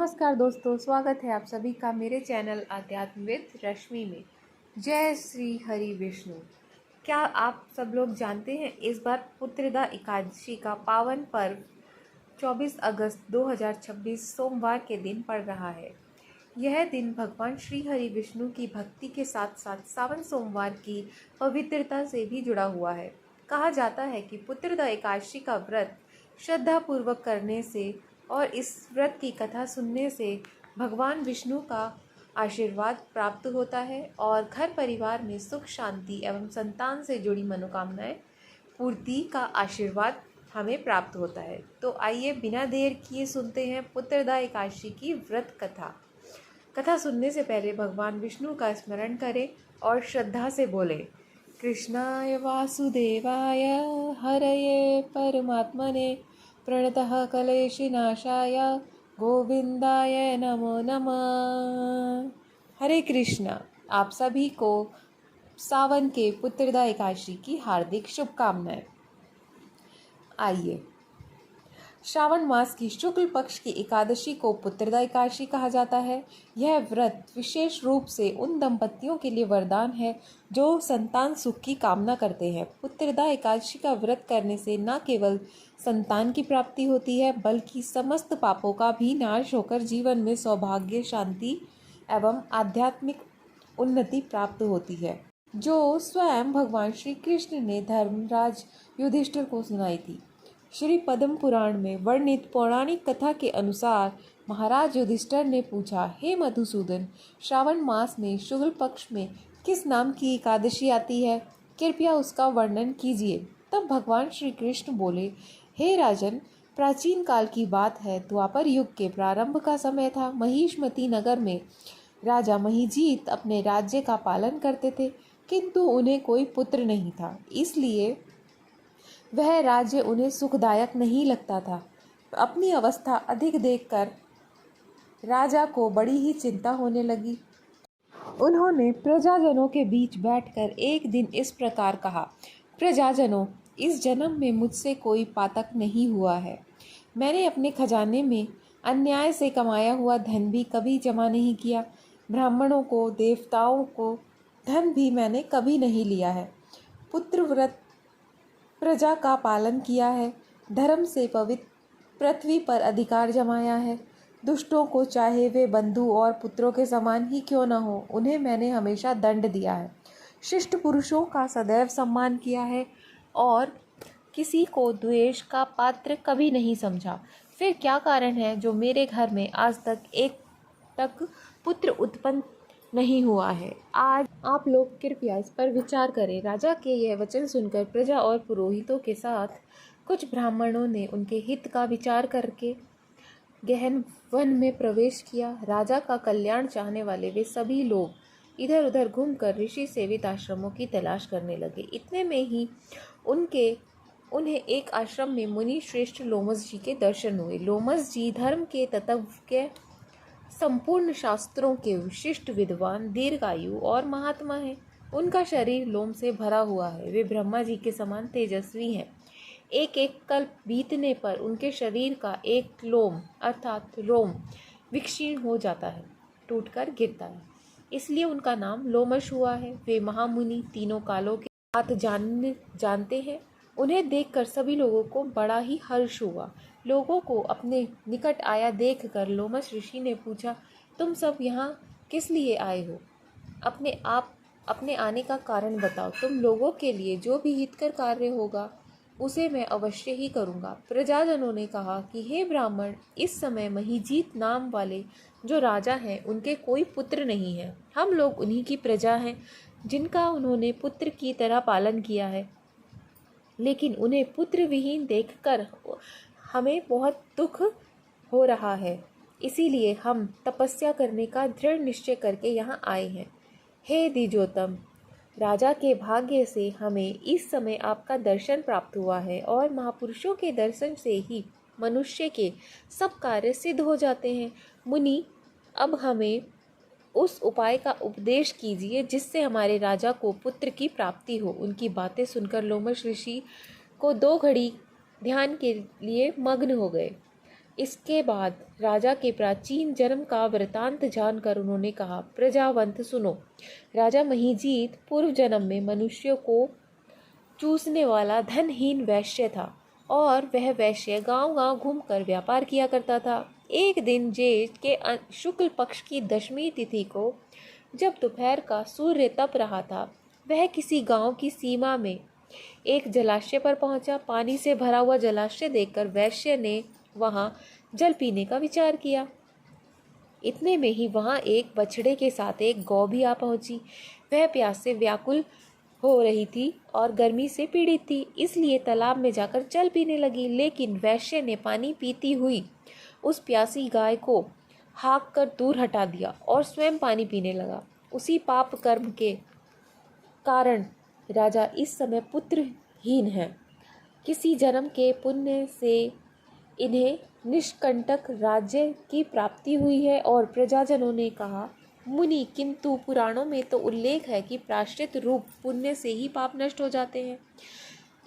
नमस्कार दोस्तों, स्वागत है आप सभी का मेरे चैनल आध्यात्मविद रश्मि में। जय श्री हरि विष्णु। क्या आप सब लोग जानते हैं इस बार पुत्रदा एकादशी का पावन पर्व 24 अगस्त 2026 सोमवार के दिन पड़ रहा है। यह दिन भगवान श्री हरि विष्णु की भक्ति के साथ साथ सावन सोमवार की पवित्रता से भी जुड़ा हुआ है। कहा जाता है कि पुत्रदा एकादशी का व्रत श्रद्धापूर्वक करने से और इस व्रत की कथा सुनने से भगवान विष्णु का आशीर्वाद प्राप्त होता है और घर परिवार में सुख शांति एवं संतान से जुड़ी मनोकामनाएं पूर्ति का आशीर्वाद हमें प्राप्त होता है। तो आइए बिना देर किए सुनते हैं पुत्रदा एकादशी की व्रत कथा। कथा सुनने से पहले भगवान विष्णु का स्मरण करें और श्रद्धा से बोलें, कृष्णाय वासुदेवाय हरये परमात्मने प्रणतः कलेशनाशाय गोविंदाय नमो नमः। हरे कृष्णा। आप सभी को सावन के पुत्रदा एकादशी की हार्दिक शुभकामनाएं। आइए, श्रावण मास की शुक्ल पक्ष की एकादशी को पुत्रदा एकादशी कहा जाता है। यह व्रत विशेष रूप से उन दंपतियों के लिए वरदान है जो संतान सुख की कामना करते हैं। पुत्रदा एकादशी का व्रत करने से न केवल संतान की प्राप्ति होती है बल्कि समस्त पापों का भी नाश होकर जीवन में सौभाग्य, शांति एवं आध्यात्मिक उन्नति प्राप्त होती है, जो स्वयं भगवान श्री कृष्ण ने धर्मराज युधिष्ठिर को सुनाई थी। श्री पद्म पुराण में वर्णित पौराणिक कथा के अनुसार महाराज युधिष्ठिर ने पूछा, हे मधुसूदन, श्रावण मास में शुक्ल पक्ष में किस नाम की एकादशी आती है? कृपया उसका वर्णन कीजिए। तब भगवान श्री कृष्ण बोले, हे राजन, प्राचीन काल की बात है। द्वापर युग के प्रारंभ का समय था। महिष्मती नगर में राजा महिजीत अपने राज्य का पालन करते थे, किंतु उन्हें कोई पुत्र नहीं था। इसलिए वह राज्य उन्हें सुखदायक नहीं लगता था। अपनी अवस्था अधिक देखकर राजा को बड़ी ही चिंता होने लगी। उन्होंने प्रजाजनों के बीच बैठकर एक दिन इस प्रकार कहा, प्रजाजनों, इस जन्म में मुझसे कोई पातक नहीं हुआ है। मैंने अपने खजाने में अन्याय से कमाया हुआ धन भी कभी जमा नहीं किया। ब्राह्मणों को, देवताओं को धन भी मैंने कभी नहीं लिया है। पुत्र व्रत प्रजा का पालन किया है। धर्म से पवित्र पृथ्वी पर अधिकार जमाया है। दुष्टों को, चाहे वे बंधु और पुत्रों के समान ही क्यों न हो, उन्हें मैंने हमेशा दंड दिया है। शिष्ट पुरुषों का सदैव सम्मान किया है और किसी को द्वेष का पात्र कभी नहीं समझा। फिर क्या कारण है जो मेरे घर में आज तक एक तक पुत्र उत्पन्न नहीं हुआ है? आज आप लोग कृपया इस पर विचार करें। राजा के यह वचन सुनकर प्रजा और पुरोहितों के साथ कुछ ब्राह्मणों ने उनके हित का विचार करके गहन वन में प्रवेश किया। राजा का कल्याण चाहने वाले वे सभी लोग इधर उधर घूमकर ऋषि सेवित आश्रमों की तलाश करने लगे। इतने में ही उन्हें एक आश्रम में मुनि श्रेष्ठ लोमस जी के दर्शन हुए। लोमस जी धर्म के तत्व के संपूर्ण शास्त्रों के विशिष्ट विद्वान, दीर्घायु और महात्मा हैं। उनका शरीर लोम से भरा हुआ है। वे ब्रह्मा जी के समान तेजस्वी हैं। एक एक कल्प बीतने पर उनके शरीर का एक लोम अर्थात रोम विक्षीण हो जाता है, टूटकर गिरता है। इसलिए उनका नाम लोमश हुआ है। वे महामुनि तीनों कालों के बात जानते हैं। उन्हें देखकर सभी लोगों को बड़ा ही हर्ष हुआ। लोगों को अपने निकट आया देखकर लोमश ऋषि ने पूछा, तुम सब यहाँ किस लिए आए हो? अपने आने का कारण बताओ। तुम लोगों के लिए जो भी हितकर कार्य होगा उसे मैं अवश्य ही करूँगा। प्रजाजनों ने कहा कि हे ब्राह्मण, इस समय महिजीत नाम वाले जो राजा हैं उनके कोई पुत्र नहीं है। हम लोग उन्हीं की प्रजा हैं जिनका उन्होंने पुत्र की तरह पालन किया है, लेकिन उन्हें पुत्र विहीन देखकर हमें बहुत दुख हो रहा है। इसीलिए हम तपस्या करने का दृढ़ निश्चय करके यहाँ आए हैं। हे द्विजोतम, राजा के भाग्य से हमें इस समय आपका दर्शन प्राप्त हुआ है और महापुरुषों के दर्शन से ही मनुष्य के सब कार्य सिद्ध हो जाते हैं। मुनि, अब हमें उस उपाय का उपदेश कीजिए जिससे हमारे राजा को पुत्र की प्राप्ति हो। उनकी बातें सुनकर लोमश ऋषि को 2 घड़ी ध्यान के लिए मग्न हो गए। इसके बाद राजा के प्राचीन जन्म का वृतांत जानकर उन्होंने कहा, प्रजावंत सुनो, राजा महीजीत पूर्व जन्म में मनुष्यों को चूसने वाला धनहीन वैश्य था और वह वैश्य गांव-गांव घूमकर व्यापार किया करता था। एक दिन जेठ के शुक्ल पक्ष की दशमी तिथि को जब दोपहर का सूर्य तप रहा था, वह किसी गांव की सीमा में एक जलाशय पर पहुंचा। पानी से भरा हुआ जलाशय देखकर वैश्य ने वहां जल पीने का विचार किया। इतने में ही वहां एक बछड़े के साथ एक गौ भी आ पहुंची। वह प्यास से व्याकुल हो रही थी और गर्मी से पीड़ित थी, इसलिए तालाब में जाकर जल पीने लगी। लेकिन वैश्य ने पानी पीती हुई उस प्यासी गाय को हाँक कर दूर हटा दिया और स्वयं पानी पीने लगा। उसी पाप कर्म के कारण राजा इस समय पुत्रहीन है। किसी जन्म के पुण्य से इन्हें निष्कंटक राज्य की प्राप्ति हुई है। और प्रजाजनों ने कहा, मुनि, किंतु पुराणों में तो उल्लेख है कि प्रायश्चित रूप पुण्य से ही पाप नष्ट हो जाते हैं,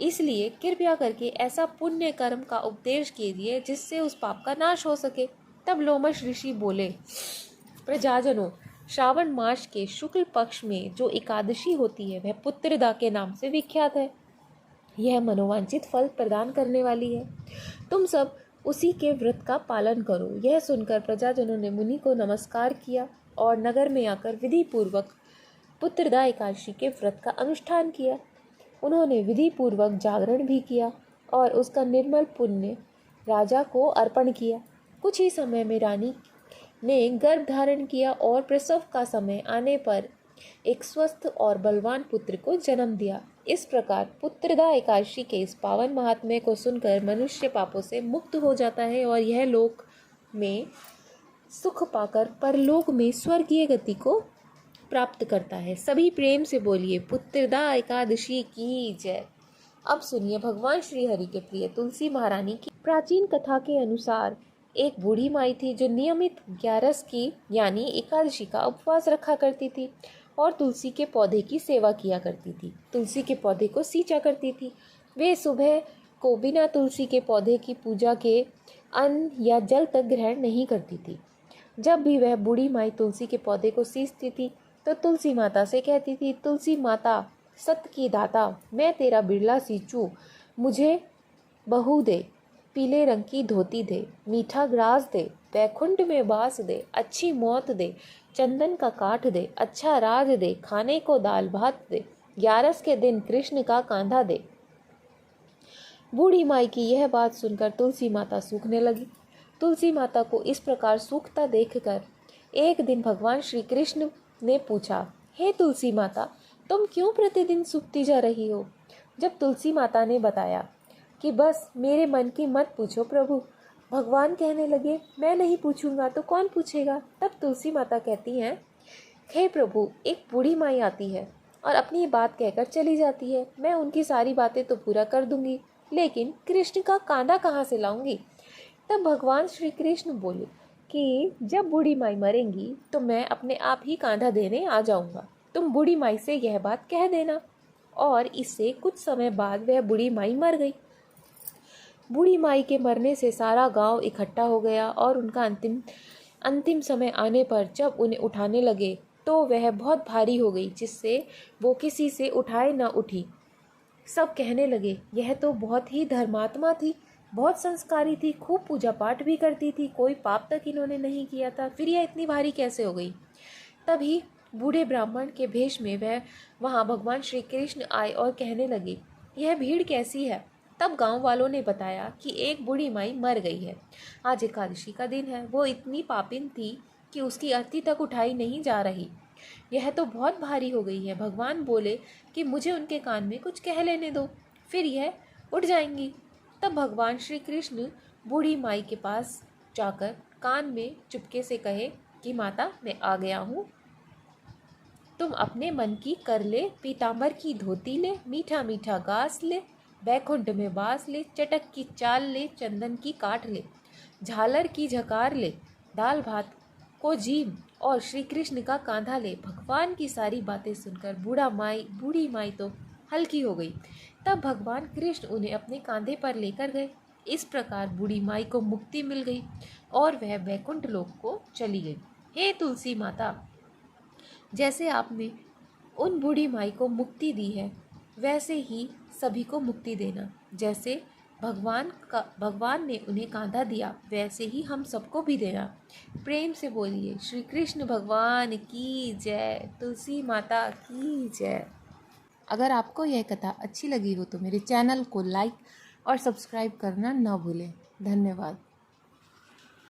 इसलिए कृपया करके ऐसा पुण्य कर्म का उपदेश कीजिए जिससे उस पाप का नाश हो सके। तब लोमश ऋषि बोले, प्रजाजनों, श्रावण मास के शुक्ल पक्ष में जो एकादशी होती है वह पुत्रदा के नाम से विख्यात है। यह मनोवांछित फल प्रदान करने वाली है। तुम सब उसी के व्रत का पालन करो। यह सुनकर प्रजाजनों ने मुनि को नमस्कार किया और नगर में आकर विधि पूर्वक पुत्रदा एकादशी के व्रत का अनुष्ठान किया। उन्होंने विधि पूर्वक जागरण भी किया और उसका निर्मल पुण्य राजा को अर्पण किया। कुछ ही समय में रानी ने गर्भ धारण किया और प्रसव का समय आने पर एक स्वस्थ और बलवान पुत्र को जन्म दिया। इस प्रकार पुत्रदा एकादशी के इस पावन महात्म्य को सुनकर मनुष्य पापों से मुक्त हो जाता है और यह लोक में सुख पाकर परलोक में स्वर्गीय गति को प्राप्त करता है। सभी प्रेम से बोलिए, पुत्रदा एकादशी की जय। अब सुनिए भगवान श्री हरि के प्रिय तुलसी महारानी की प्राचीन कथा के अनुसार एक बूढ़ी माई थी जो नियमित 11 की यानी एकादशी का उपवास रखा करती थी और तुलसी के पौधे की सेवा किया करती थी। तुलसी के पौधे को सींचा करती थी। वे सुबह को बिना तुलसी के पौधे की पूजा के अन्न या जल तक ग्रहण नहीं करती थी। जब भी वह बूढ़ी माई तुलसी के पौधे को सींचती थी तो तुलसी माता से कहती थी, तुलसी माता सत की दाता, मैं तेरा बिरला सींचूं, मुझे बहू दे, पीले रंग की धोती दे, मीठा ग्रास दे, बैकुंठ में वास दे, अच्छी मौत दे, चंदन का काठ दे, अच्छा राज दे, खाने को दाल भात दे, 11 के दिन कृष्ण का कांधा दे। बूढ़ी माई की यह बात सुनकर तुलसी माता सूखने लगी। तुलसी माता को इस प्रकार सूखता देखकर एक दिन भगवान श्री कृष्ण ने पूछा, हे तुलसी माता, तुम क्यों प्रतिदिन सूखती जा रही हो? जब तुलसी माता ने बताया कि बस मेरे मन की मत पूछो प्रभु, भगवान कहने लगे, मैं नहीं पूछूंगा तो कौन पूछेगा? तब तुलसी माता कहती हैं, हे प्रभु, एक बूढ़ी माई आती है और अपनी बात कहकर चली जाती है। मैं उनकी सारी बातें तो पूरा कर दूंगी, लेकिन कृष्ण का कांधा कहाँ से लाऊंगी? तब भगवान श्री कृष्ण बोले कि जब बूढ़ी माई मरेंगी तो मैं अपने आप ही कांधा देने आ जाऊंगा। तुम बूढ़ी माई से यह बात कह देना। और इससे कुछ समय बाद वह बूढ़ी माई मर गई। बूढ़ी माई के मरने से सारा गांव इकट्ठा हो गया और उनका अंतिम समय आने पर जब उन्हें उठाने लगे तो वह बहुत भारी हो गई, जिससे वो किसी से उठाए न उठी। सब कहने लगे, यह तो बहुत ही धर्मात्मा थी, बहुत संस्कारी थी, खूब पूजा पाठ भी करती थी, कोई पाप तक इन्होंने नहीं किया था, फिर यह इतनी भारी कैसे हो गई? तभी बूढ़े ब्राह्मण के भेष में वह वहाँ भगवान श्री कृष्ण आए और कहने लगे, यह भीड़ कैसी है? तब गांव वालों ने बताया कि एक बूढ़ी माई मर गई है। आज एकादशी का दिन है। वो इतनी पापिन थी कि उसकी अर्थी तक उठाई नहीं जा रही। यह तो बहुत भारी हो गई है। भगवान बोले कि मुझे उनके कान में कुछ कह लेने दो, फिर यह उठ जाएंगी। तब भगवान श्री कृष्ण बूढ़ी माई के पास जाकर कान में चुपके से कहे कि माता, मैं आ गया हूँ, तुम अपने मन की कर ले, पीतांबर की धोती ले, मीठा मीठा घास ले, बैकुंठ में वास ले, चटक की चाल ले, चंदन की काठ ले, झालर की झकार ले, दाल भात को जीव और श्री कृष्ण का कांधा ले। भगवान की सारी बातें सुनकर बूढ़ी माई तो हल्की हो गई। तब भगवान कृष्ण उन्हें अपने कांधे पर लेकर गए इस प्रकार बूढ़ी माई को मुक्ति मिल गई और वह वैकुंठ लोक को चली गई। हे तुलसी माता, जैसे आपने उन बूढ़ी माई को मुक्ति दी है वैसे ही सभी को मुक्ति देना। जैसे भगवान ने उन्हें कांधा दिया वैसे ही हम सबको भी देना। प्रेम से बोलिए श्री कृष्ण भगवान की जय, तुलसी माता की जय। अगर आपको यह कथा अच्छी लगी हो तो मेरे चैनल को लाइक और सब्सक्राइब करना न भूलें। धन्यवाद।